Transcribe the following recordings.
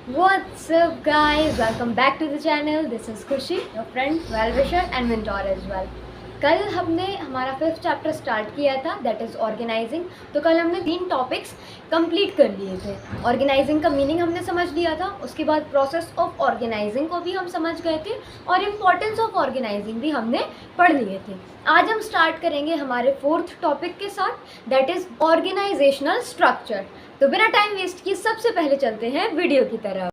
What's up guys, welcome back to the channel. This is Khushi, your friend, well-wisher and mentor as well. कल हमने हमारा 5th chapter start किया था, that is organising. तो कल हमने 3 टॉपिक्स कंप्लीट कर लिए थे। ऑर्गेनाइजिंग का मीनिंग हमने समझ लिया था, उसके बाद प्रोसेस ऑफ ऑर्गेनाइजिंग को भी हम समझ गए थे और इम्पोर्टेंस ऑफ ऑर्गेनाइजिंग भी हमने पढ़ लिए थे। आज हम स्टार्ट करेंगे हमारे 4th टॉपिक के साथ, दैट इज़ ऑर्गेनाइजेशनल स्ट्रक्चर। तो बिना टाइम वेस्ट किए सबसे पहले चलते हैं वीडियो की तरफ।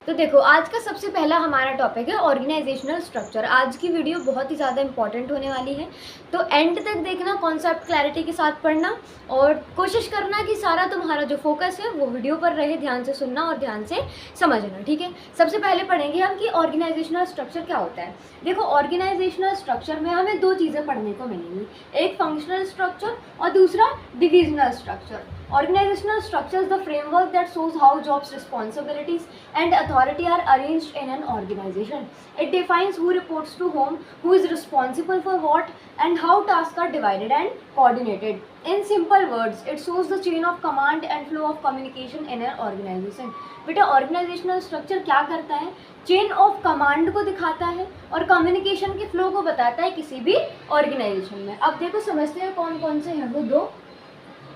तो देखो, आज का सबसे पहला हमारा टॉपिक है ऑर्गेनाइजेशनल स्ट्रक्चर। आज की वीडियो बहुत ही ज़्यादा इंपॉर्टेंट होने वाली है, तो एंड तक देखना, कॉन्सेप्ट क्लैरिटी के साथ पढ़ना और कोशिश करना कि सारा तुम्हारा जो फोकस है वो वीडियो पर रहे। ध्यान से सुनना और ध्यान से समझना, ठीक है। सबसे पहले पढ़ेंगे हम कि ऑर्गेनाइजेशनल स्ट्रक्चर क्या होता है। देखो, ऑर्गेनाइजेशनल स्ट्रक्चर में हमें 2 चीज़ें पढ़ने को मिलेंगी, एक फंक्शनल स्ट्रक्चर और दूसरा divisional structure. Organizational structure is the framework that shows how jobs, responsibilities, and authority are arranged in an organization. It defines who reports to whom, who is responsible for what, and how tasks are divided and coordinated. In simple words, it shows the chain of command and flow of communication in an organization. बेटा, organisational structure क्या करता है? Chain of command को दिखाता है और communication के flow को बताता है किसी भी ऑर्गेनाइजेशन में। अब देखो, समझते हैं कौन कौन से हैं वो 2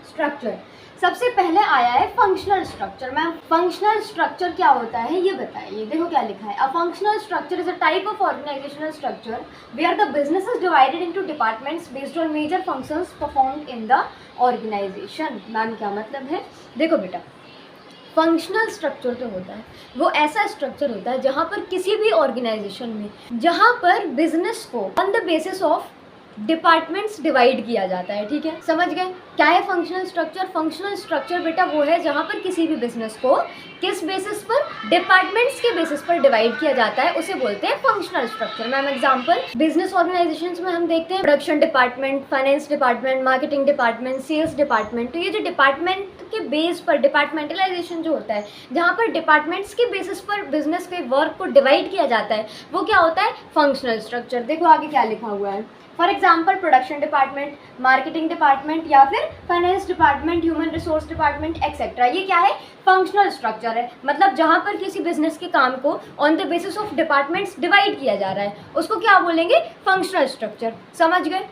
स्ट्रक्चर। सबसे पहले आया है functional structure. Ma'am, functional structure क्या होता है ये बताइए। देखो क्या लिखा है, a functional structure is a type of organisational structure where the business is divided into departments based on major functions performed in the organisation. Ma'am, क्या मतलब है? देखो बेटा, फंक्शनल स्ट्रक्चर जो होता है वो ऐसा स्ट्रक्चर होता है जहाँ पर किसी भी ऑर्गेनाइजेशन में, जहाँ पर बिजनेस को on the basis of departments divide किया जाता है, ठीक है। समझ गए क्या है फंक्शनल स्ट्रक्चर? फंक्शनल स्ट्रक्चर बेटा वो है जहाँ पर किसी भी बिजनेस को किस बेसिस पर? डिपार्टमेंट्स के बेसिस पर डिवाइड किया जाता है, उसे बोलते हैं functional structure. Ma'am, example, business organisations में हम देखते हैं production department, finance department, marketing department, sales department. तो ये जो डिपार्टमेंट के बेस पर डिपार्टमेंटलाइजेशन जो होता है, जहाँ पर डिपार्टमेंट्स के बेसिस पर बिजनेस के वर्क को डिवाइड किया जाता है, वो क्या होता है? Functional structure. देखो आगे क्या लिखा हुआ है, for example production department, marketing department या फिर finance department, human resource department etcetera. ये क्या है? फंक्शनल स्ट्रक्चर है। मतलब जहाँ पर किसी बिजनेस के काम को on the basis of departments divide किया जा रहा है, उसको क्या बोलेंगे? Functional structure. समझ गए?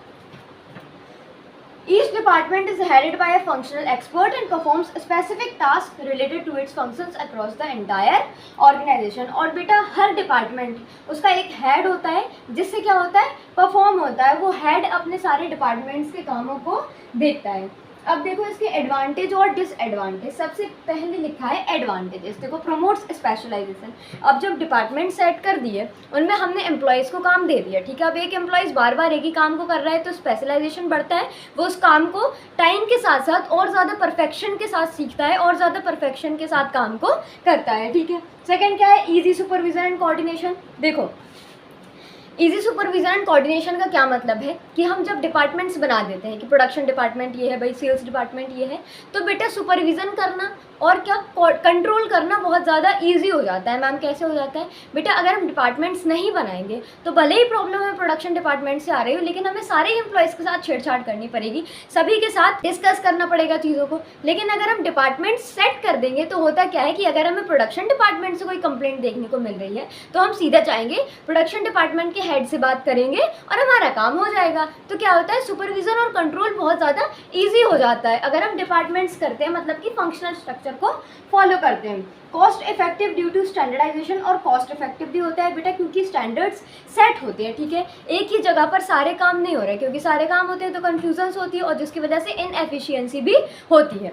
Each department is headed by a functional expert and performs specific tasks related to its functions across the entire organization. और बेटा, हर डिपार्टमेंट उसका एक हेड होता है जिससे क्या होता है? परफॉर्म होता है। वो हेड अपने सारे डिपार्टमेंट्स के कामों को देखता है। अब देखो इसके एडवांटेज और डिसएडवांटेज। सबसे पहले लिखा है एडवांटेजेस। देखो, प्रमोट्स स्पेशलाइजेशन। अब जब डिपार्टमेंट सेट कर दिए, उनमें हमने एम्प्लॉयज़ को काम दे दिया, ठीक है। अब एक एम्प्लॉयज़ बार बार एक ही काम को कर रहा है तो स्पेशलाइजेशन बढ़ता है। वो उस काम को टाइम के साथ साथ और ज़्यादा परफेक्शन के साथ सीखता है और ज़्यादा परफेक्शन के साथ काम को करता है, ठीक है। सेकेंड क्या है? Easy supervision and coordination. देखो, ईजी सुपरविजन एंड कोऑर्डिनेशन का क्या मतलब है कि हम जब डिपार्टमेंट्स बना देते हैं कि प्रोडक्शन डिपार्टमेंट ये है भाई, सेल्स डिपार्टमेंट ये है, तो बेटा सुपरविजन करना और क्या कंट्रोल करना बहुत ज़्यादा इजी हो जाता है। मैम, कैसे हो जाता है? बेटा, अगर हम डिपार्टमेंट्स नहीं बनाएंगे तो भले ही प्रॉब्लम हमें प्रोडक्शन डिपार्टमेंट से आ रही हो, लेकिन हमें सारे एम्प्लॉयज़ के साथ छेड़छाड़ करनी पड़ेगी, सभी के साथ डिस्कस करना पड़ेगा चीज़ों को। लेकिन अगर हम डिपार्टमेंट सेट कर देंगे तो होता क्या है कि अगर हमें प्रोडक्शन डिपार्टमेंट से कोई कंप्लेंट देखने को मिल रही है तो हम सीधा जाएंगे प्रोडक्शन डिपार्टमेंट के हेड से बात करेंगे और हमारा काम हो जाएगा। तो क्या होता है? सुपरविजन और कंट्रोल बहुत ज़्यादा ईजी हो जाता है अगर हम डिपार्टमेंट्स करते हैं, मतलब कि फंक्शनल स्ट्रक्चर को फॉलो करते हैं। Cost effective due to standardisation. और कॉस्ट इफेक्टिव भी होता है बेटा क्योंकि स्टैंडर्ड्स सेट होते हैं, ठीक है। एक ही जगह पर सारे काम नहीं हो रहे, क्योंकि सारे काम होते हैं तो कन्फ्यूजन्स होती है और जिसकी वजह से इनएफिशिएंसी भी होती है।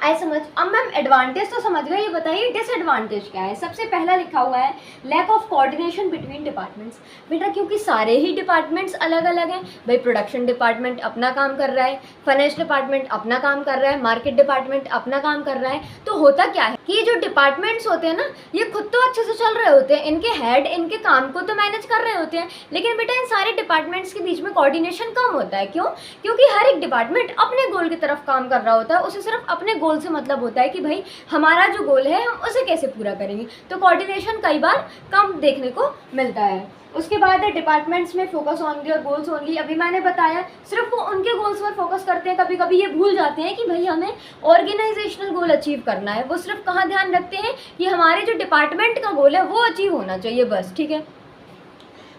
आई समझ। अब मैम, एडवांटेज तो समझ गए, ये बताइए डिसएडवांटेज क्या है। सबसे पहला लिखा हुआ है lack of coordination between departments. बेटा, क्योंकि सारे ही डिपार्टमेंट्स अलग अलग हैं भाई। प्रोडक्शन डिपार्टमेंट अपना काम कर रहा है, फाइनेंस डिपार्टमेंट अपना काम कर रहा है, मार्केट डिपार्टमेंट अपना काम कर रहा है। तो होता क्या है कि जो डिपार्टमेंट्स होते हैं ना, ये खुद तो अच्छे से चल रहे होते हैं, इनके हेड इनके काम को तो मैनेज कर रहे होते हैं, लेकिन बेटा इन सारे डिपार्टमेंट्स के बीच में कोऑर्डिनेशन कम होता है। क्यों? क्योंकि हर एक डिपार्टमेंट अपने गोल की तरफ काम कर रहा होता है, उसे सिर्फ अपने गोल गोल से मतलब होता है कि भाई हमारा जो गोल है हम उसे कैसे पूरा करेंगे। तो कोऑर्डिनेशन कई बार कम देखने को मिलता है। उसके बाद है डिपार्टमेंट्स में focus on their goals only. अभी मैंने बताया सिर्फ वो उनके गोल्स पर फोकस करते हैं, कभी कभी ये भूल जाते हैं कि भाई हमें ऑर्गेनाइजेशनल गोल अचीव करना है। वो सिर्फ कहाँ ध्यान रखते हैं कि हमारे जो डिपार्टमेंट का गोल है वो अचीव होना चाहिए बस, ठीक है।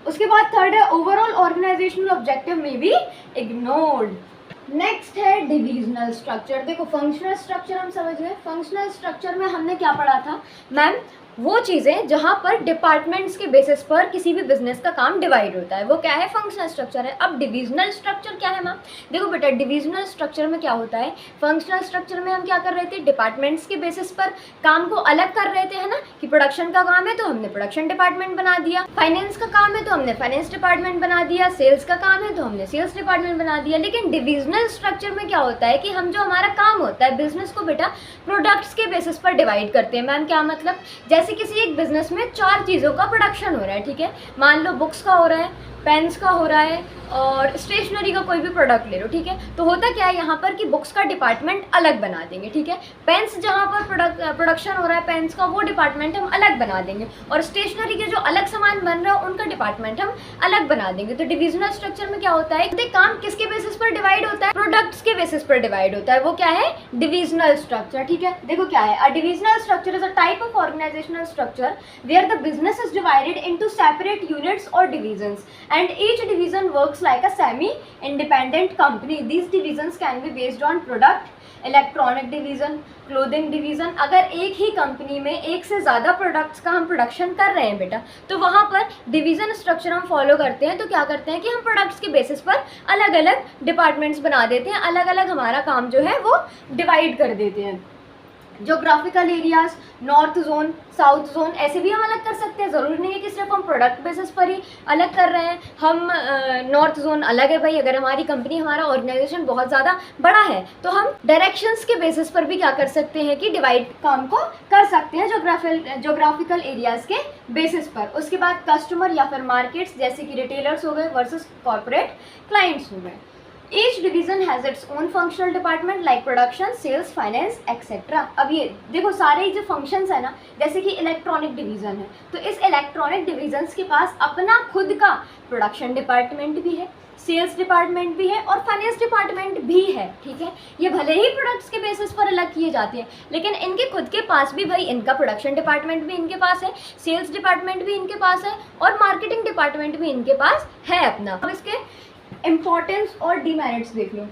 उसके बाद थर्ड है ओवरऑल ऑर्गेनाइजेशनल ऑब्जेक्टिव में बी इग्नोर्ड। नेक्स्ट है डिविजनल स्ट्रक्चर। देखो फंक्शनल स्ट्रक्चर हम समझ गए। फंक्शनल स्ट्रक्चर में हमने क्या पढ़ा था मैम, वो चीज़ें जहाँ पर डिपार्टमेंट्स के बेसिस पर किसी भी बिजनेस का काम डिवाइड होता है वो क्या है, फंक्शनल स्ट्रक्चर है। अब डिविजनल स्ट्रक्चर क्या है मैम, देखो बेटा डिविजनल स्ट्रक्चर में क्या होता है, फंक्शनल स्ट्रक्चर में हम क्या कर रहे थे, डिपार्टमेंट्स के बेसिस पर काम को अलग कर रहे थे, है ना, कि प्रोडक्शन का काम है तो हमने प्रोडक्शन डिपार्टमेंट बना दिया, फाइनेंस का काम है तो हमने फाइनेंस डिपार्टमेंट बना दिया, सेल्स का काम है तो हमने सेल्स डिपार्टमेंट बना दिया। लेकिन डिविजनल स्ट्रक्चर में क्या होता है कि हम जो हमारा काम होता है बिजनेस को बेटा प्रोडक्ट्स के बेसिस पर डिवाइड करते हैं। मैम क्या मतलब, जैसे किसी एक बिजनेस में 4 चीज़ों का प्रोडक्शन हो रहा है, ठीक है, मान लो बुक्स का हो रहा है, पेन्स का हो रहा है और स्टेशनरी का कोई भी प्रोडक्ट ले लो, ठीक है। तो होता क्या है यहाँ पर कि बुक्स का डिपार्टमेंट अलग बना देंगे, ठीक है, पेन्स जहाँ पर प्रोडक्शन हो रहा है पेन्स का वो डिपार्टमेंट हम अलग बना देंगे और स्टेशनरी के जो अलग सामान बन रहा है उनका डिपार्टमेंट हम अलग बना देंगे। तो डिविजनल स्ट्रक्चर में क्या होता है, काम किसके बेसिस पर डिवाइड होता है, प्रोडक्ट्स के बेसिस पर डिवाइड होता है, वो क्या है डिविजनल स्ट्रक्चर, ठीक है। देखो क्या है, a divisional structure is a type of organisational structure where the business is divided into separate units और divisions and each division works like a semi-independent company. These divisions can be based on product, electronic division, clothing division. अगर एक ही company में एक से ज़्यादा products का हम production कर रहे हैं बेटा तो वहाँ पर डिवीज़न स्ट्रक्चर हम फॉलो करते हैं। तो क्या करते हैं कि हम प्रोडक्ट्स के बेसिस पर अलग अलग डिपार्टमेंट्स बना देते हैं, अलग अलग हमारा काम जो है वो डिवाइड कर देते हैं। Geographical areas, north zone, south zone, ऐसे भी हम अलग कर सकते हैं। ज़रूरी नहीं है कि सिर्फ हम प्रोडक्ट बेसिस पर ही अलग कर रहे हैं। हम नॉर्थ जोन अलग है भाई, अगर हमारी कंपनी हमारा ऑर्गेनाइजेशन बहुत ज़्यादा बड़ा है तो हम डायरेक्शंस के बेसिस पर भी क्या कर सकते हैं कि डिवाइड काम को कर सकते हैं जोग्राफिकल एरियाज़ के बेसिस पर। उसके बाद कस्टमर या फिर मार्केट्स जैसे कि रिटेलर्स हो गए वर्सेस कॉर्पोरेट क्लाइंट्स हो गए। Each division has its own functional department like production, sales, finance, etc. अब ये देखो सारे जो functions है ना, जैसे कि इलेक्ट्रॉनिक डिवीज़न है तो इस इलेक्ट्रॉनिक डिवीजन्स के पास अपना खुद का प्रोडक्शन डिपार्टमेंट भी है, सेल्स डिपार्टमेंट भी है और फाइनेंस डिपार्टमेंट भी है, ठीक है। ये भले ही प्रोडक्ट्स के बेसिस पर अलग किए जाते हैं लेकिन इनके खुद के पास भी भाई इनका प्रोडक्शन डिपार्टमेंट भी इनके पास है, सेल्स डिपार्टमेंट भी इनके पास है और मार्केटिंग डिपार्टमेंट भी इनके पास है अपना। अब इसके इम्पॉर्टेंस और डीमेरिट्स देख लो।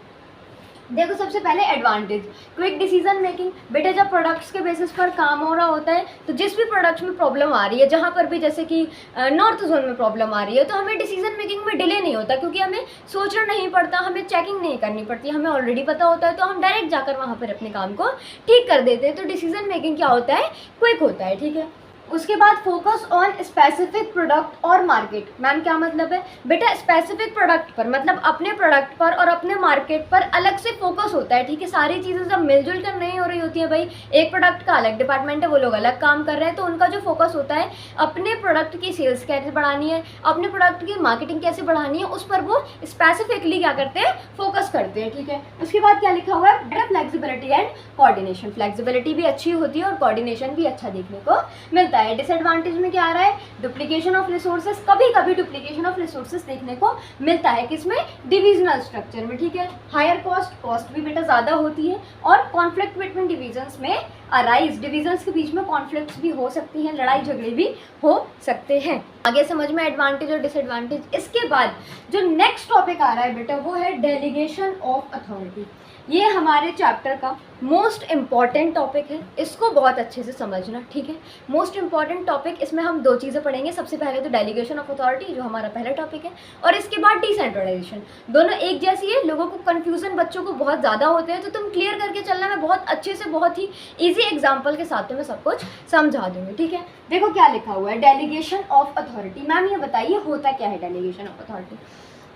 देखो सबसे पहले एडवांटेज, क्विक डिसीजन मेकिंग। बेटे जब प्रोडक्ट्स के बेसिस पर काम हो रहा होता है तो जिस भी प्रोडक्ट्स में प्रॉब्लम आ रही है, जहाँ पर भी जैसे कि नॉर्थ जोन में प्रॉब्लम आ रही है तो हमें डिसीजन मेकिंग में डिले नहीं होता क्योंकि हमें सोचना नहीं पड़ता, हमें चेकिंग नहीं करनी पड़ती, हमें ऑलरेडी पता होता है तो हम डायरेक्ट जाकर वहाँ पर अपने काम को ठीक कर देते हैं। तो डिसीजन मेकिंग क्या होता है, क्विक होता है, ठीक है। उसके बाद फोकस ऑन स्पेसिफिक प्रोडक्ट और मार्केट। मैम क्या मतलब है बेटा, स्पेसिफिक प्रोडक्ट पर मतलब अपने प्रोडक्ट पर और अपने मार्केट पर अलग से फोकस होता है, ठीक है। सारी चीज़ें जब मिलजुल कर नहीं हो रही होती है भाई, एक प्रोडक्ट का अलग डिपार्टमेंट है, वो लोग अलग काम कर रहे हैं तो उनका जो फोकस होता है अपने प्रोडक्ट की सेल्स कैसे बढ़ानी है, अपने प्रोडक्ट की मार्केटिंग कैसे बढ़ानी है, उस पर वो स्पेसिफिकली क्या करते हैं, फोकस करते हैं, ठीक है। उसके बाद क्या लिखा हुआ है, बेटा फ्लेक्सिबिलिटी एंड कोऑर्डिनेशन। फ्लेक्सिबिलिटी भी अच्छी होती है और कोऑर्डिनेशन भी अच्छा देखने को मिलता है। डिसएडवांटेज में क्या आ रहा है, डुप्लीकेशन ऑफ रिसोर्सेज। कभी कभी डुप्लीकेशन ऑफ रिसोर्सेज देखने को मिलता है किसमें, डिविजनल स्ट्रक्चर में, ठीक है। हायर कॉस्ट भी बेटा ज़्यादा होती है और कॉन्फ्लिक्ट बिटवीन डिविजन्स में अराइज, डिविजन्स के बीच में कॉन्फ्लिक्ट्स भी हो सकती हैं, लड़ाई झगड़े भी हो सकते हैं। आगे समझ में एडवांटेज और डिसएडवांटेज। इसके बाद जो नेक्स्ट टॉपिक आ रहा है बेटा वो है डेलीगेशन ऑफ अथॉरिटी। ये हमारे चैप्टर का मोस्ट इम्पॉर्टेंट टॉपिक है, इसको बहुत अच्छे से समझना, ठीक है। मोस्ट इम्पॉर्टेंट टॉपिक, इसमें हम 2 चीज़ें पढ़ेंगे। सबसे पहले तो डेलीगेशन ऑफ अथॉरिटी जो हमारा पहला टॉपिक है और इसके बाद डिसेंट्रलाइजेशन। दोनों एक जैसी है, लोगों को कन्फ्यूज़न बच्चों को बहुत ज़्यादा होते हैं तो तुम क्लियर करके चलना, मैं बहुत अच्छे से बहुत ही ईजी एग्जाम्पल के साथ तुम्हें सब कुछ समझा दूँगी, ठीक है। देखो क्या लिखा हुआ है, डेलीगेशन ऑफ अथॉरिटी। मैम ये बताइए होता क्या है डेलीगेशन ऑफ अथॉरिटी।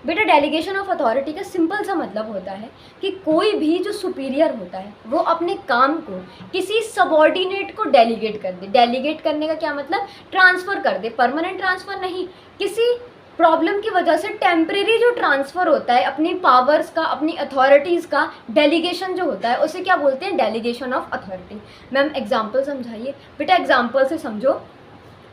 बेटा डेलीगेशन ऑफ अथॉरिटी का सिंपल सा मतलब होता है कि कोई भी जो सुपीरियर होता है वो अपने काम को किसी सबऑर्डिनेट को डेलीगेट कर दे। डेलीगेट करने का क्या मतलब, ट्रांसफ़र कर दे, परमानेंट ट्रांसफ़र नहीं, किसी प्रॉब्लम की वजह से टेम्परेरी जो ट्रांसफ़र होता है अपनी पावर्स का, अपनी अथॉरिटीज़ का डेलीगेशन जो होता है, उसे क्या बोलते हैं? Delegation of authority. Ma'am example समझाइए। बेटा एग्जांपल से समझो,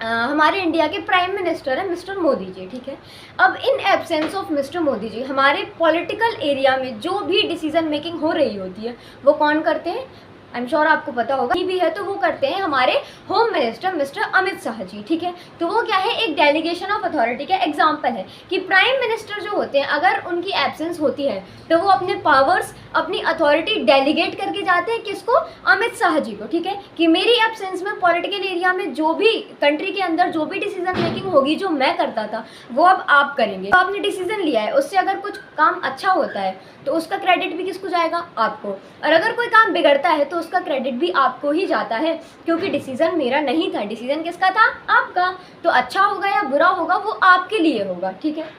हमारे इंडिया के प्राइम मिनिस्टर हैं मिस्टर मोदी जी, ठीक है। अब in absence of Mr Modi ji हमारे पॉलिटिकल एरिया में जो भी डिसीजन मेकिंग हो रही होती है वो कौन करते हैं? आई एम श्योर आपको पता होगा, भी है तो वो करते हैं हमारे home minister Mr Amit Shah ji, ठीक है। तो वो क्या है? एक डेलीगेशन ऑफ अथॉरिटी का एग्जाम्पल है कि प्राइम मिनिस्टर जो होते हैं अगर उनकी एब्सेंस होती है तो वो अपने पावर्स, अपनी अथॉरिटी डेलीगेट करके जाते हैं किसको? अमित शाह जी को, ठीक है। कि मेरी एब्सेंस में पॉलिटिकल एरिया में जो भी कंट्री के अंदर जो भी डिसीजन मेकिंग होगी जो मैं करता था वो अब आप करेंगे। तो आपने डिसीजन लिया है, उससे अगर कुछ काम अच्छा होता है तो उसका क्रेडिट भी किसको जाएगा? आपको। और अगर कोई काम बिगड़ता है तो उसका क्रेडिट भी आपको ही जाता है, क्योंकि डिसीजन मेरा नहीं था, डिसीजन किसका था? आपका। तो अच्छा होगा या बुरा होगा वो आपके लिए होगा, ठीक है।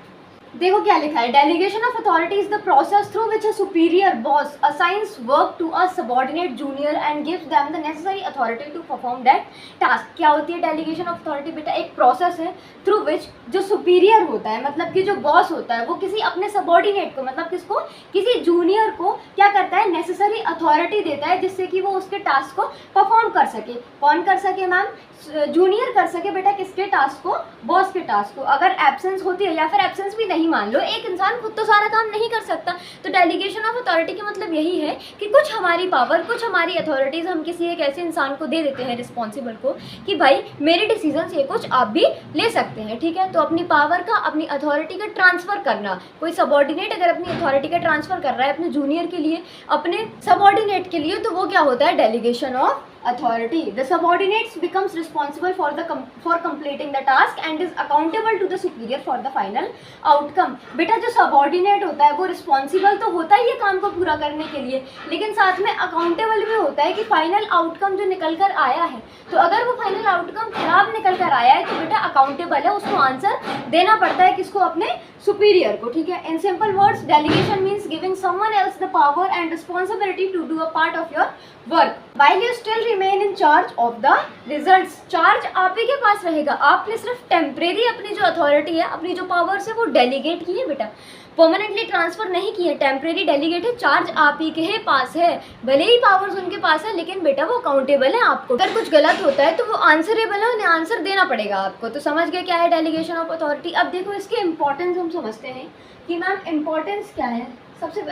देखो क्या लिखा है, delegation of authority is the process through which a superior boss assigns work to a subordinate junior and gives them the necessary authority to perform that task. क्या होती है डेलीगेशन ऑफ अथॉरिटी? बेटा एक प्रोसेस है through which जो superior होता है, मतलब कि जो बॉस होता है, वो किसी अपने सबऑर्डिनेट को, मतलब किसको? किसी जूनियर को क्या करता है? नेसेसरी अथॉरिटी देता है जिससे कि वो उसके टास्क को परफॉर्म कर सके। कौन कर सके मैम? जूनियर कर सके। बेटा किसके टास्क को? बॉस के टास्क को। अगर एब्सेंस होती है या फिर एब्सेंस भी नहीं, मान लो एक इंसान खुद तो सारा काम नहीं कर सकता, तो डेलीगेशन ऑफ अथॉरिटी का मतलब यही है कि कुछ हमारी पावर, कुछ हमारी अथॉरिटीज़ हम किसी एक ऐसे इंसान को दे देते हैं रिस्पॉन्सिबल को कि भाई मेरे डिसीजन से कुछ आप भी ले सकते हैं, ठीक है। तो अपनी पावर का, अपनी अथॉरिटी का ट्रांसफ़र करना, कोई सबऑर्डिनेट अगर अपनी अथॉरिटी का ट्रांसफ़र कर रहा है अपने जूनियर के लिए, अपने सबऑर्डिनेट के लिए, तो वो क्या होता है? Delegation of authority. The subordinates becomes responsible for completing the task and is accountable to the superior for the final outcome. बेटा जो subordinate होता है वो responsible तो होता ही है काम को पूरा करने के लिए, लेकिन साथ में accountable भी होता है कि final outcome जो निकल कर आया है, तो अगर वो final outcome खराब निकल कर आया है तो बेटा accountable है, उसको आंसर देना पड़ता है किसको? अपने superior को, ठीक है। In simple words, delegation means giving someone else the power and responsibility to do a part of your work while you still remain in charge of the results. Charge आप ही के पास रहेगा, आपने सिर्फ टेम्परेरी अपनी जो अथॉरिटी है, अपनी जो पावर्स है वो डेलीगेट की है बेटा, परमानेंटली ट्रांसफर नहीं की है, टेम्परेरी डेलीगेट है, चार्ज आप ही के पास है, भले ही पावर्स उनके पास है लेकिन बेटा वो अकाउंटेबल है आपको। अगर कुछ गलत होता है तो वो आंसरेबल है, उन्हें आंसर देना पड़ेगा आपको। तो समझ गए क्या है डेलीगेशन ऑफ अथॉरिटी। अब देखो इसके इंपॉर्टेंस हम समझते हैं कि मैम इंपॉर्टेंस क्या है। सबसे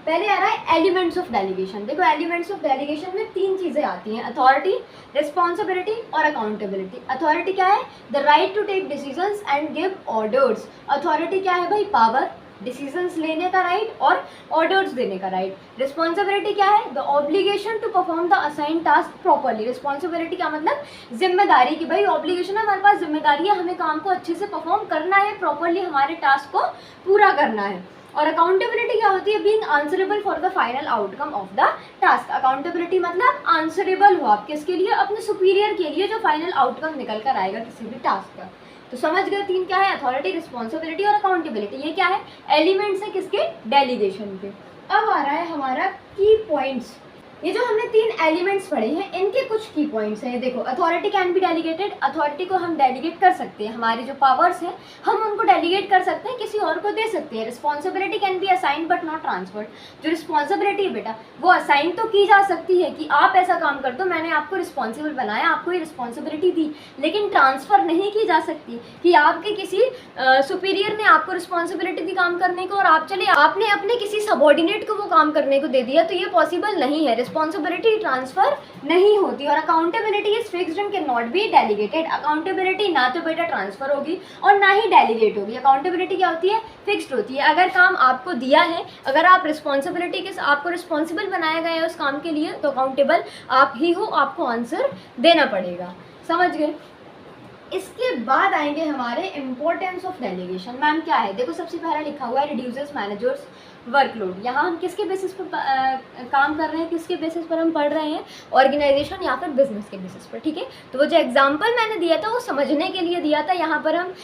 पहले आ रहा है एलिमेंट्स ऑफ डेलीगेशन। देखो एलिमेंट्स ऑफ डेलीगेशन में 3 चीज़ें आती हैं, अथॉरिटी, रिस्पॉन्सिबिलिटी और अकाउंटेबिलिटी। अथॉरिटी क्या है? The right to take decisions and give orders. Authority क्या है भाई? पावर, डिसीजंस लेने का राइट और ऑर्डर्स देने का राइट। रिस्पॉन्सिबिलिटी क्या है? The obligation to perform the assign task properly. Responsibility का मतलब जिम्मेदारी, कि भाई ऑब्लिगेशन है, हमारे पास जिम्मेदारी है, हमें काम को अच्छे से परफॉर्म करना है, प्रॉपरली हमारे टास्क को पूरा करना है। और अकाउंटेबिलिटी क्या होती है? Being answerable for the final outcome of the task. Accountability मतलब आंसरेबल हो आप किसके लिए? अपने सुपीरियर के लिए, जो फाइनल आउटकम निकल कर आएगा किसी भी टास्क का। तो समझ गए 3 क्या है? अथॉरिटी, रिस्पॉन्सिबिलिटी और अकाउंटेबिलिटी। ये क्या है? एलिमेंट्स है किसके? डेलीगेशन के। अब आ रहा है हमारा की पॉइंट्स। ये जो हमने 3 एलिमेंट्स पढ़े हैं इनके कुछ की पॉइंट्स हैं। देखो authority can be delegated, authority को हम डेलीगेट कर सकते हैं, हमारी जो पावर्स हैं हम उनको डेलीगेट कर सकते हैं, किसी और को दे सकते हैं। Responsibility can be assign but not transferred. जो रिस्पॉन्सिबिलिटी है बेटा वो असाइन तो की जा सकती है कि आप ऐसा काम कर दो, मैंने आपको रिस्पॉन्सिबल बनाया, आपको ये रिस्पॉन्सिबिलिटी दी, लेकिन ट्रांसफ़र नहीं की जा सकती कि आपके किसी सुपीरियर ने आपको रिस्पॉन्सिबिलिटी दी काम करने को और आप चले आपने अपने किसी सबऑर्डिनेट को वो काम करने को दे दिया, तो ये पॉसिबल नहीं है, रिस्पॉन्सिबिलिटी ट्रांसफर नहीं होती। और accountability is fixed and can not be delegated. Accountability ना तो बेटा ट्रांसफर होगी और ना ही डेलीगेट होगी। अकाउंटेबिलिटी क्या होती है? फिक्स्ड होती है। अगर काम आपको दिया है, अगर आप रिस्पॉन्सिबिलिटी के आपको रिस्पॉन्सिबल बनाया गया है उस काम के लिए, तो अकाउंटेबल आप ही हो, आपको आंसर देना पड़ेगा। समझ गए? इसके बाद आएंगे हमारे इंपॉर्टेंस ऑफ डेलीगेशन। मैम क्या है? देखो सबसे पहला लिखा हुआ है रिड्यूसेस मैनेजर्स वर्कलोड। यहाँ हम किसके बेसिस पर काम कर रहे हैं, किसके बेसिस पर हम पढ़ रहे हैं? ऑर्गेनाइजेशन या फिर बिजनेस के बेसिस पर, ठीक है। तो वो जो एग्जांपल मैंने दिया था वो समझने के लिए दिया था। यहाँ पर हम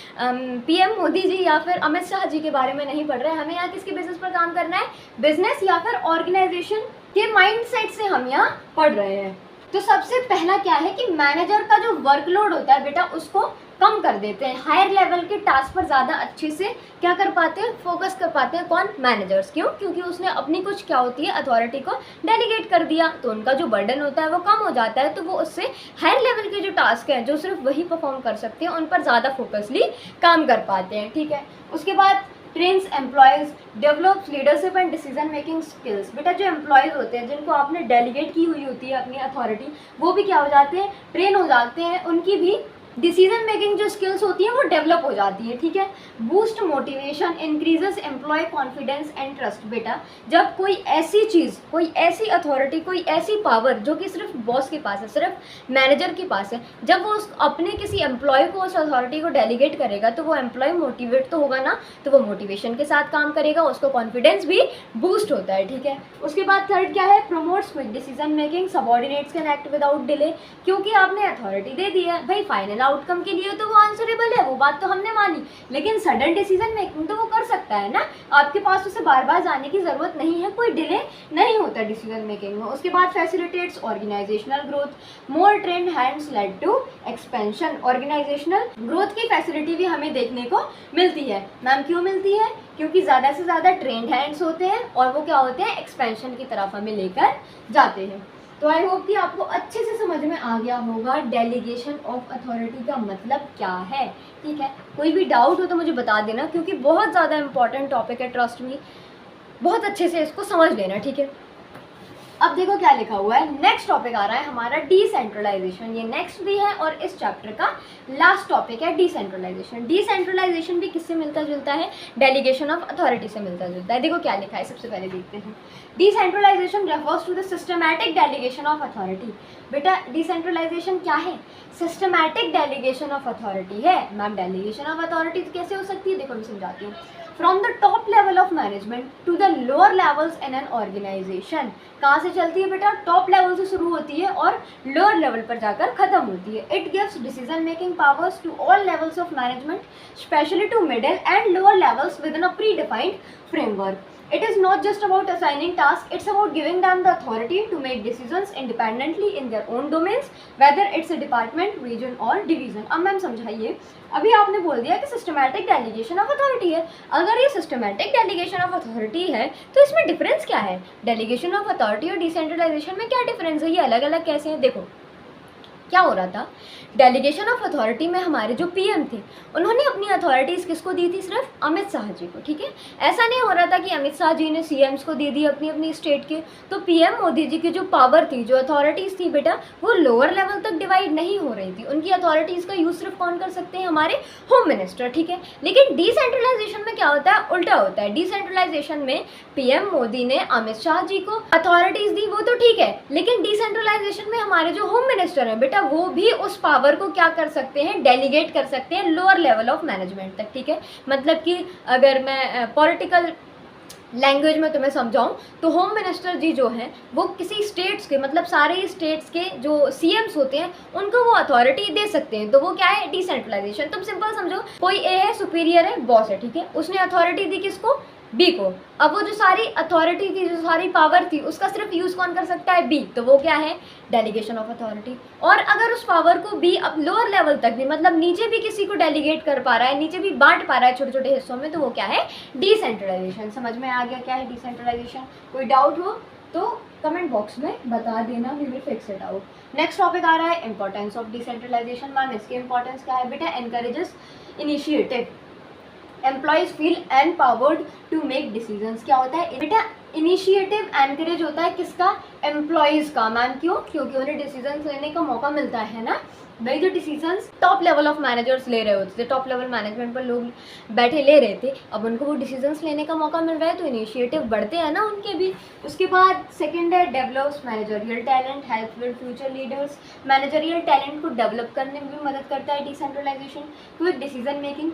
पीएम मोदी जी या फिर अमित शाह जी के बारे में नहीं पढ़ रहे हैं, हमें यहाँ किसके बेसिस पर काम करना है? बिजनेस या फिर ऑर्गेनाइजेशन के माइंडसेट से हम यहाँ पढ़ रहे हैं। तो सबसे पहला क्या है कि मैनेजर का जो वर्कलोड होता है बेटा उसको कम कर देते हैं। हायर लेवल के टास्क पर ज़्यादा अच्छे से क्या कर पाते हैं, फोकस कर पाते हैं। कौन, मैनेजर्स। क्यों, क्योंकि उसने अपनी कुछ क्या होती है अथॉरिटी को डेलीगेट कर दिया, तो उनका जो बर्डन होता है वो कम हो जाता है, तो वो उससे हायर लेवल के जो टास्क हैं जो सिर्फ वही परफॉर्म कर सकते हैं उन पर ज़्यादा फोकसली काम कर पाते हैं। ठीक है, उसके बाद trains employees, develops leadership and decision making skills. बेटा जो एम्प्लॉयज़ होते हैं जिनको आपने डेलीगेट की हुई होती है अपनी अथॉरिटी, वो भी क्या हो जाते हैं, ट्रेन हो जाते हैं, उनकी भी डिसीजन मेकिंग जो स्किल्स होती हैं वो डेवलप हो जाती है। ठीक है, boost motivation, increases employ confidence and trust. बेटा जब कोई ऐसी चीज़, कोई ऐसी अथॉरिटी, कोई ऐसी पावर जो कि सिर्फ बॉस के पास है, सिर्फ मैनेजर के पास है, जब वो अपने किसी एम्प्लॉय को उस अथॉरिटी को डेलीगेट करेगा तो वो एम्प्लॉय मोटिवेट तो होगा ना, तो वो मोटिवेशन के साथ काम करेगा, उसको कॉन्फिडेंस भी बूस्ट होता है। ठीक है, उसके बाद थर्ड क्या है, promotes quick decision making, subordinates can act without delay. क्योंकि आपने अथॉरिटी दे दी है भाई, फाइनल आउटकम के लिए तो वो आंसरेबल है, वो बात तो हमने मानी, लेकिन सडन डिसीजन मेकिंग तो वो कर सकता है ना, आपके पास उसे बार बार जाने की जरूरत नहीं है, कोई डिले नहीं होता डिसीजन मेकिंग में। उसके बाद facilitates organisational growth, more trained hands lead to expansion. Organisational growth की फैसिलिटी भी हमें देखने को मिलती है। मैम क्यों मिलती है, क्योंकि ज़्यादा से ज़्यादा ट्रेंड हैंड्स होते हैं और वो क्या होते हैं, एक्सपेंशन की तरफ हमें लेकर जाते हैं। तो आई होप कि आपको अच्छे से समझ में आ गया होगा डेलीगेशन ऑफ अथॉरिटी का मतलब क्या है। ठीक है, कोई भी डाउट हो तो मुझे बता देना, क्योंकि बहुत ज़्यादा इंपॉर्टेंट टॉपिक है, ट्रस्ट मी, बहुत अच्छे से इसको समझ लेना। ठीक है, अब देखो क्या लिखा हुआ है, नेक्स्ट टॉपिक आ रहा है हमारा डिसेंट्रलाइजेशन। ये नेक्स्ट भी है और इस चैप्टर का लास्ट टॉपिक है डिसेंट्रलाइजेशन। डिसेंट्रलाइजेशन भी किससे मिलता जुलता है, डेलीगेशन ऑफ अथॉरिटी से मिलता जुलता है। देखो क्या लिखा है, सबसे पहले देखते हैं। Decentralisation refers to the systematic delegation of authority. बेटा डिसेंट्रलाइजेशन क्या है, सिस्टमैटिक डेलीगेशन ऑफ अथॉरिटी है। मैम डेलीगेशन ऑफ अथॉरिटी कैसे हो सकती है, देखो मैं समझाती हूँ। From the top level of management to the lower levels in an organisation. कहाँ से चलती है बेटा, टॉप लेवल से शुरू होती है और लोअर लेवल पर जाकर खत्म होती है। It gives decision making powers to all levels of management, specially to middle and lower levels within a predefined framework. It is not just about assigning tasks, it's about giving them the authority to make decisions independently in their own domains, whether it's a department, region or division. अब ma'am समझाइए, अभी आपने बोल दिया कि systematic delegation of authority है। अगर ये सिस्टमैटिक डेलीगेशन ऑफ अथॉरिटी है तो इसमें डिफरेंस क्या है, डेलीगेशन ऑफ अथॉरिटी और डिसेंट्रलाइजेशन में क्या डिफरेंस है, ये अलग अलग कैसे हैं। देखो क्या हो रहा था, डेलीगेशन ऑफ अथॉरिटी में हमारे जो पीएम थे उन्होंने अपनी अथॉरिटीज़ किसको दी थी, सिर्फ अमित शाह जी को। ठीक है, ऐसा नहीं हो रहा था कि अमित शाह जी ने सीएम्स को दे दी अपनी अपनी स्टेट के, तो पीएम मोदी जी की जो पावर थी, जो अथॉरिटीज़ थी बेटा, वो लोअर लेवल तक डिवाइड नहीं हो रही थी। उनकी अथॉरिटीज़ का यूज़ सिर्फ कौन कर सकते हैं, हमारे होम मिनिस्टर। ठीक है, लेकिन डिसेंट्रलाइजेशन में क्या होता है, उल्टा होता है। डिसेंट्रलाइजेशन में पीएम मोदी ने अमित शाह जी को अथॉरिटीज़ दी, वो तो ठीक है, लेकिन डिसेंट्रलाइजेशन में हमारे जो होम मिनिस्टर हैं बेटा, वो भी उस पावर को क्या कर सकते हैं, डेलीगेट कर सकते हैं लोअर लेवल ऑफ मैनेजमेंट तक। ठीक है, मतलब कि अगर मैं पॉलिटिकल लैंग्वेज में तुम्हें समझाऊं तो होम मिनिस्टर जी जो हैं वो किसी स्टेट्स के, मतलब सारे स्टेट्स के जो सीएम्स होते हैं उनको वो अथॉरिटी दे सकते हैं, तो वो क्या है, डिसेंट्रलाइजेशन। तुम सिंपल समझो, कोई ए है, सुपीरियर है, बॉस है, ठीक है, उसने अथॉरिटी दी किसको, बी को। अब वो जो सारी अथॉरिटी थी, जो सारी पावर थी, उसका सिर्फ यूज़ कौन कर सकता है, बी, तो वो क्या है, डेलीगेशन ऑफ अथॉरिटी। और अगर उस पावर को बी अब लोअर लेवल तक भी, मतलब नीचे भी किसी को डेलीगेट कर पा रहा है, नीचे भी बांट पा रहा है छोटे छोटे हिस्सों में, तो वो क्या है, डिसेंट्रलाइजेशन। समझ में आ गया क्या है डिसेंट्रलाइजेशन? कोई डाउट हो तो कमेंट बॉक्स में बता देना, we will fix it out. Next topic आ रहा है इंपॉर्टेंस ऑफ डिसेंट्रलाइजेशन। मैम इसकी इंपॉर्टेंस क्या है बेटा, encourages initiative, employees feel empowered to make decisions. क्या होता है बेटा, इनिशिएटिव एनकरेज होता है किसका, एम्प्लॉयज़ का। मैम क्यों, क्योंकि उन्हें डिसीजंस लेने का मौका मिलता है ना भाई। जो decisions top level of managers ले रहे होते थे, टॉप लेवल मैनेजमेंट पर लोग बैठे ले रहे थे, अब उनको वो डिसीजंस लेने का मौका मिल रहा है, तो इनिशिएटिव बढ़ते हैं ना उनके भी। उसके बाद सेकंड है develops managerial talent, help with future leaders. Managerial talent को डेवलप करने में भी मदद करता है decentralisation. Quick decision making,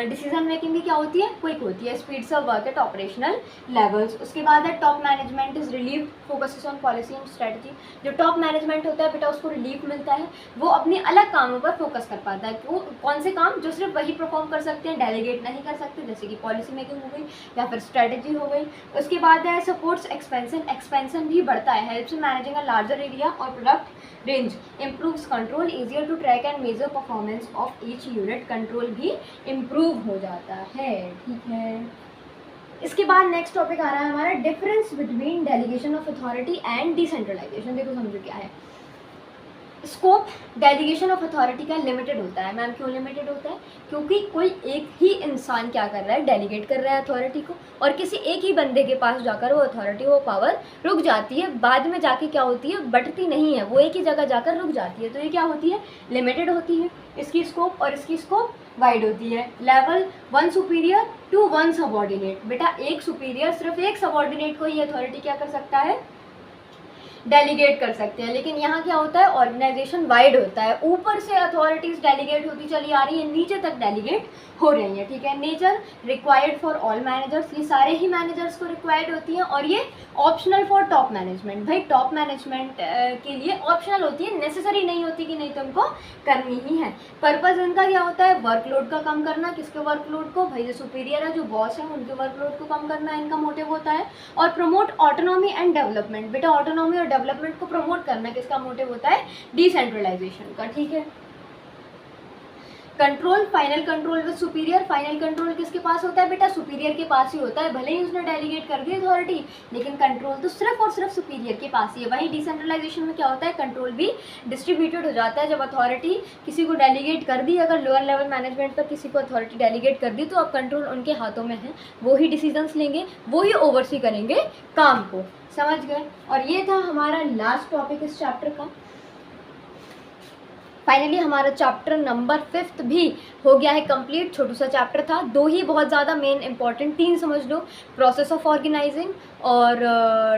decision making भी क्या होती है, क्विक होती है, speeds of work at operational levels. उसके बाद है top management is relief, focuses on policy and strategy. जो टॉप मैनेजमेंट होता है बेटा, उसको रिलीफ मिलता है, वो अपने अपनी अलग कामों पर फोकस कर पाता है। वो कौन से काम जो सिर्फ वही परफॉर्म कर सकते हैं, डेलीगेट नहीं कर सकते, जैसे कि पॉलिसी मेकिंग हो गई या फिर स्ट्रेटेजी हो गई। उसके बाद है सपोर्ट्स एक्सपेंशन, एक्सपेंशन भी बढ़ता है, helps in managing a larger area और product range, improves control, easier to track and measure performance of each unit, control भी इम्प्रूव हो जाता है। ठीक है, इसके बाद नेक्स्ट टॉपिक आ रहा है हमारा difference between delegation of authority and decentralisation. देखो समझो क्या है। स्कोप डेलीगेशन ऑफ अथॉरिटी का लिमिटेड होता है। मैम क्यों लिमिटेड होता है? क्योंकि कोई एक ही इंसान क्या कर रहा है, डेलीगेट कर रहा है अथॉरिटी को, और किसी एक ही बंदे के पास जाकर वो अथॉरिटी, वो पावर रुक जाती है, बाद में जाके क्या होती है, बढ़ती नहीं है, वो एक ही जगह जाकर रुक जाती है। तो ये क्या होती है, लिमिटेड होती है इसकी स्कोप, और इसकी स्कोप वाइड होती है। Level 1 superior to 1 subordinate. बेटा एक सुपीरियर सिर्फ एक सबॉर्डिनेट को ही अथॉरिटी क्या कर सकता है, डेलीगेट कर सकते हैं। लेकिन यहाँ क्या होता है, ऑर्गेनाइजेशन वाइड होता है, ऊपर से अथॉरिटीज डेलीगेट होती चली आ रही है, नीचे तक डेलीगेट हो रही है। ठीक है, nature required for all managers, ये सारे ही मैनेजर्स को रिक्वायर्ड होती हैं, और ये ऑप्शनल फॉर टॉप मैनेजमेंट। भाई टॉप मैनेजमेंट के लिए ऑप्शनल होती है, नेसेसरी नहीं होती कि नहीं तुमको करनी ही है। पर्पज इनका क्या होता है, वर्कलोड का कम करना। किसके वर्कलोड को? भाई जो सुपीरियर है, जो बॉस है, उनके वर्कलोड को कम करना इनका मोटिव होता है। और प्रमोट ऑटोनॉमी एंड डेवलपमेंट। बेटा ऑटोनॉमी और डेवलपमेंट को प्रमोट करना किसका मोटिव होता है, डिसेंट्रलाइजेशन का। ठीक है, control, final control with superior. Final control किसके पास होता है बेटा, सुपीरियर के पास ही होता है। भले ही उसने डेलीगेट कर दी अथॉरिटी, लेकिन कंट्रोल तो सिर्फ और सिर्फ सुपीरियर के पास ही है। वहीं डिसेंट्रलाइजेशन में क्या होता है, कंट्रोल भी डिस्ट्रीब्यूटेड हो जाता है। जब अथॉरिटी किसी को डेलीगेट कर दी, अगर लोअर लेवल मैनेजमेंट पर किसी को अथॉरिटी डेलीगेट कर दी, तो अब कंट्रोल उनके हाथों में है, वो ही डिसीजंस लेंगे, वो ही ओवरसी करेंगे काम को। समझ गए? और ये था हमारा लास्ट टॉपिक इस चैप्टर का। फाइनली हमारा चैप्टर नंबर 5 भी हो गया है कंप्लीट। छोटू सा चैप्टर था, 2 ही बहुत ज़्यादा मेन इंपॉर्टेंट, 3 समझ लो, प्रोसेस ऑफ ऑर्गेनाइजिंग और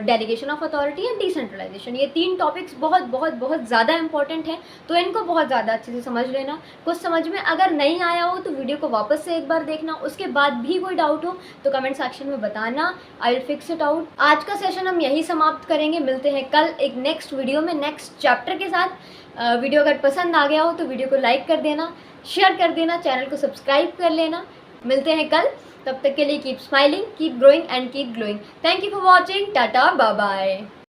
delegation of authority and decentralisation. ये 3 टॉपिक्स बहुत बहुत बहुत ज़्यादा इंपॉर्टेंट हैं, तो इनको बहुत ज़्यादा अच्छे से समझ लेना। कुछ समझ में अगर नहीं आया हो तो वीडियो को वापस से एक बार देखना। उसके बाद भी कोई डाउट हो तो कमेंट सेक्शन में बताना, I will fix it out. आज का सेशन हम यही समाप्त करेंगे। मिलते हैं कल एक नेक्स्ट वीडियो में नेक्स्ट चैप्टर के साथ। वीडियो अगर पसंद आ गया हो तो वीडियो को लाइक कर देना, शेयर कर देना, चैनल को सब्सक्राइब कर लेना। मिलते हैं कल, तब तक के लिए keep smiling, keep growing and keep glowing. Thank you for watching, tata bye bye.